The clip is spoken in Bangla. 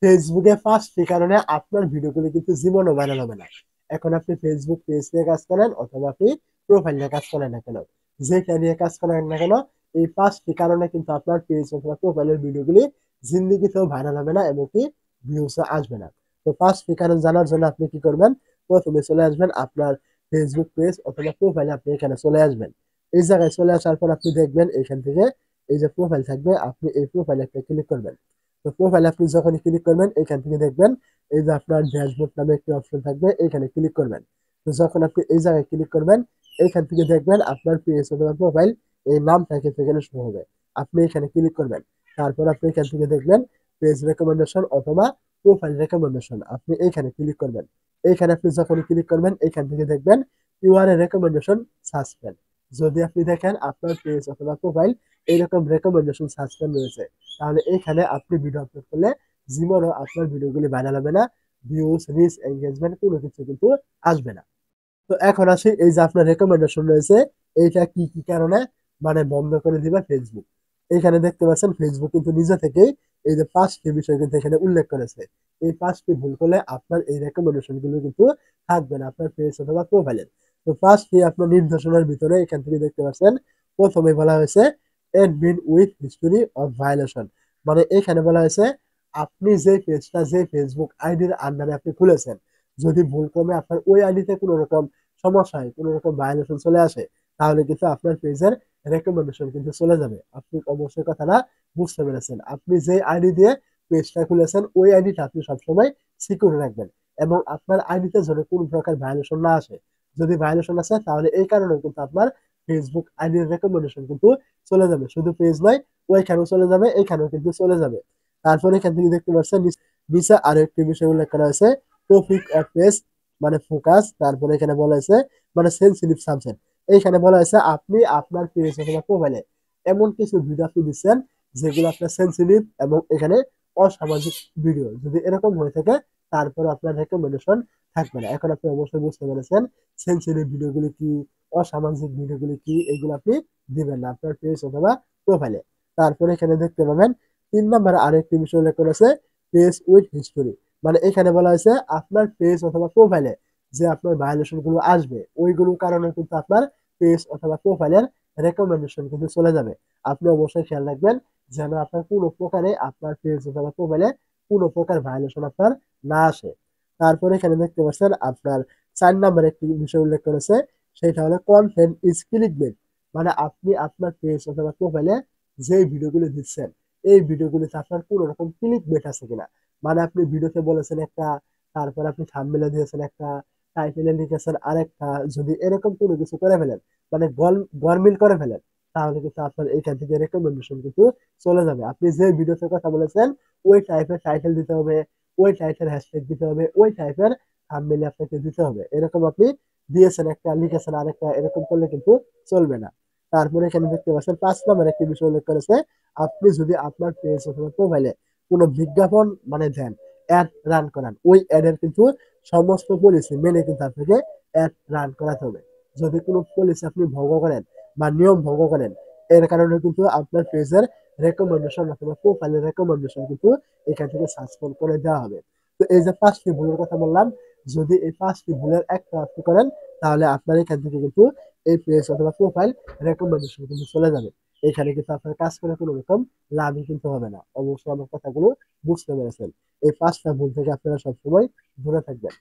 ফেসবুকে পাঁচটি কারণে আপনার ভিডিওগুলো কিন্তু জীবনও ভাইরাল হবে না। এখন আপনি ফেসবুক পেজ নিয়ে কাজ করেন অথবা আপনি প্রোফাইল নিয়ে কাজ করেন না কেন, যেটা নিয়ে কাজ করেন না কেন, এই পাঁচটি কারণে কিন্তু আপনার পেজ অথবা প্রোফাইলের ভিডিওগুলি জিন্দিগিতেও ভাইরাল হবে না এবং কি ভিউসও আসবে না। তো পাঁচটি কারণ জানার জন্য আপনি কি করবেন? প্রথমে চলে আসবেন আপনার ফেসবুক পেজ অথবা প্রোফাইলে, আপনি এখানে চলে আসবেন। এই জায়গায় চলে আসার পর আপনি দেখবেন এখান থেকে এই যে প্রোফাইল থাকবে, আপনি এই প্রোফাইলে একটা ক্লিক করবেন। তো প্রোফাইলে আপনি যখনই ক্লিক করবেন এখান থেকে দেখবেন এই যে আপনার ড্যাশবোর্ড নামে একটি অপশন থাকবে, এখানে ক্লিক করবেন। তো যখন আপনি এই জায়গায় ক্লিক করবেন এখান থেকে দেখবেন আপনার পেজ অথবা প্রোফাইল এই নামটা কিন্তু এখানে শো হবে। আপনি এখানে ক্লিক করবেন, তারপর আপনি এখান থেকে দেখবেন পেজ রেকমেন্ডেশন অথবা প্রোফাইল রেকমেন্ডেশন, আপনি এইখানে ক্লিক করবেন। এইখানে আপনি যখনই ক্লিক করবেন এখান থেকে দেখবেন ইউআর এ রেকমেন্ডেশন সাসপেন্ড। যদি আপনি দেখেন আপনার পেজ অথবা প্রোফাইল এইরকম রেকমেন্ডেশন সাসপেন্ড রয়েছে, তাহলে এখানে আপনি ভিডিও আপলোড করলে জীবনও আপনার ভিডিওগুলি ভাইরাল হবে না, ভিউজ রিচ এঙ্গেজমেন্ট কোনো কিছু কিন্তু আসবে না। তো এখন আসি এই যে আপনার রেকমেন্ডেশন রয়েছে, এইটা কি কি কারণে মানে বন্ধ করে দিবে ফেসবুক। এখানে দেখতে পাচ্ছেন ফেসবুক কিন্তু নিজে থেকেই এই যে পাঁচটি বিষয় কিন্তু এখানে উল্লেখ করেছে। এই পাঁচটি ভুল করলে আপনার এই রেকমেন্ডেশন গুলো কিন্তু থাকবে না আপনার পেজ অথবা প্রোফাইলে। তো পাঁচটি আপনার নির্দেশনার ভিতরে এখান থেকে দেখতে পাচ্ছেন প্রথমে বলা হয়েছে admin with history of violation. মানে এখানে বলা হয়েছে আপনি যে পেজটা যে ফেসবুক আইডির আন্ডারে আপনি খুলেছেন, যদি ভুলক্রমে আপনার ওই আইডিতে কোনো রকম সমস্যা হয়, কোনো রকম ভায়োলেশন চলে আসে, তাহলে কিন্তু আপনার পেজের রেকমেন্ডেশন কিন্তু চলে যাবে। আপনি অবশ্যই কথাটা বুঝতে পেরেছেন। আপনি যে আইডি দিয়ে পেজটা খুলেছেন ওই আইডিটা আপনি সবসময় সিকিউর রাখবেন এবং আপনার আইডিতে যেন কোনো প্রকার ভায়োলেশন না আসে। যদি ভায়োলেশন আসে তাহলে এই কারণে কিন্তু আপনার ফেসবুক আইডির রেকমেন্ডেশন কিন্তু চলে যাবে। শুধু পেজ নয়, ওইখানেও চলে যাবে, এইখানেও কিন্তু চলে যাবে। তারপরে এখান থেকে দেখতে পাচ্ছেন নিচে আরো একটি বিষয় উল্লেখ করা হয়েছে, টপিক অফ পেজ মানে ফোকাস। তারপরে এখানে বলা হয়েছে মানে সেন্সিটিভ সাবজেক্ট। এইখানে বলা হয়েছে আপনি আপনার পেজ অথবা প্রোফাইলে এমন কিছু ভিডিও আপনি দিচ্ছেন যেগুলো আপনার সেন্সিটিভ এবং এখানে অসামাজিক ভিডিও। যদি এরকম হয়ে থাকে তারপরে আপনার রেকমেন্ডেশন থাকবে না। এখন আপনি অবশ্যই বুঝতে পেরেছেন সেন্সিটিভ ভিডিওগুলি কি, অসামাজিক ভিডিওগুলি কি, এগুলো আপনি দিবেন না আপনার পেজ অথবা প্রোফাইলে। তারপরে এখানে দেখতে পাবেন ৩ নম্বরে আরেকটি বিষয় উল্লেখ করেছে পেজ উইথ হিস্টোরি। মানে এখানে বলা হয়েছে আপনার পেজ অথবা প্রোফাইলে যে আপনার ভায়োলেশন গুলো আসবে ওইগুলো কারণে কিন্তু আপনার পেজ অথবা প্রোফাইলের রেকমেন্ডেশন কিন্তু চলে যাবে। আপনি অবশ্যই খেয়াল রাখবেন যেন আপনার কোনো প্রকারে আপনার পেজ অথবা প্রোফাইলে কোনো প্রকার ভায়োলেশন আপনার না আসে। তারপরে এখানে দেখতে পাচ্ছেন আপনার ৪ নম্বরে একটি বিষয় উল্লেখ করেছে, সেটা হলো কন্টেন্ট ইজ ক্লিকবেট। মানে আপনি আপনার পেজ অথবা প্রোফাইলে যে ভিডিওগুলো দিচ্ছেন এই ভিডিওগুলিতে আপনার কোনো রকম ক্লিকবেট আছে কিনা। মানে আপনি ভিডিওতে বলেছেন একটা, তারপর আপনি থাম্বনেলে দিয়েছেন একটা, টাইটেলে লিখেছেন আরেকটা, যদি এরকম কোনো কিছু করে ফেলেন মানে গরমিল করে ফেলেন, তাহলে কিন্তু আপনার এখান থেকে রেকমেন্ডেশন কিন্তু চলে যাবে। আপনি যে ভিডিওতে কথা বলেছেন ওই টাইপের টাইটেল দিতে হবে, ওই টাইপের হ্যাশট্যাগ দিতে হবে, ওই টাইপের থাম্বনেল আপনাকে দিতে হবে। এরকম আপনি দিয়েছেন একটা, লিখেছেন আরেকটা, এরকম করলে কিন্তু চলবে না। তারপরে এখানে দেখতে পাচ্ছেন ৫ নম্বর একটি বিষয় উল্লেখ করেছে, আপনি যদি আপনার পেজ অথবা মোবাইলে কোনো বিজ্ঞাপন মানে দেন, অ্যাড রান করান, ওই অ্যাডের কিন্তু সমস্ত পলিসি মেনে কিন্তু আপনাকে অ্যাড রান করাতে হবে। যদি কোনো পলিসি আপনি ভঙ্গ করেন বা নিয়ম ভঙ্গ করেন, এর কারণে কিন্তু আপনার পেজের রেকমেন্ডেশন অথবা প্রোফাইলের রেকমেন্ডেশন কিন্তু এখান থেকে সাসপেন্ড করে দেওয়া হবে। তো এই যে ৫টি ভুলের কথা বললাম, যদি এই ৫টি ভুলের একটা আপনি করেন তাহলে আপনার এখান থেকে কিন্তু এই পেজ অথবা প্রোফাইল রেকমেন্ডেশন কিন্তু চলে যাবে। এখানে কিন্তু আপনার কাজ করে কোনো রকম লাভই কিন্তু হবে না। অবশ্যই আমার কথাগুলো বুঝতে পেরেছেন। এই ৫টা ভুল থেকে আপনারা সবসময় দূরে থাকবেন।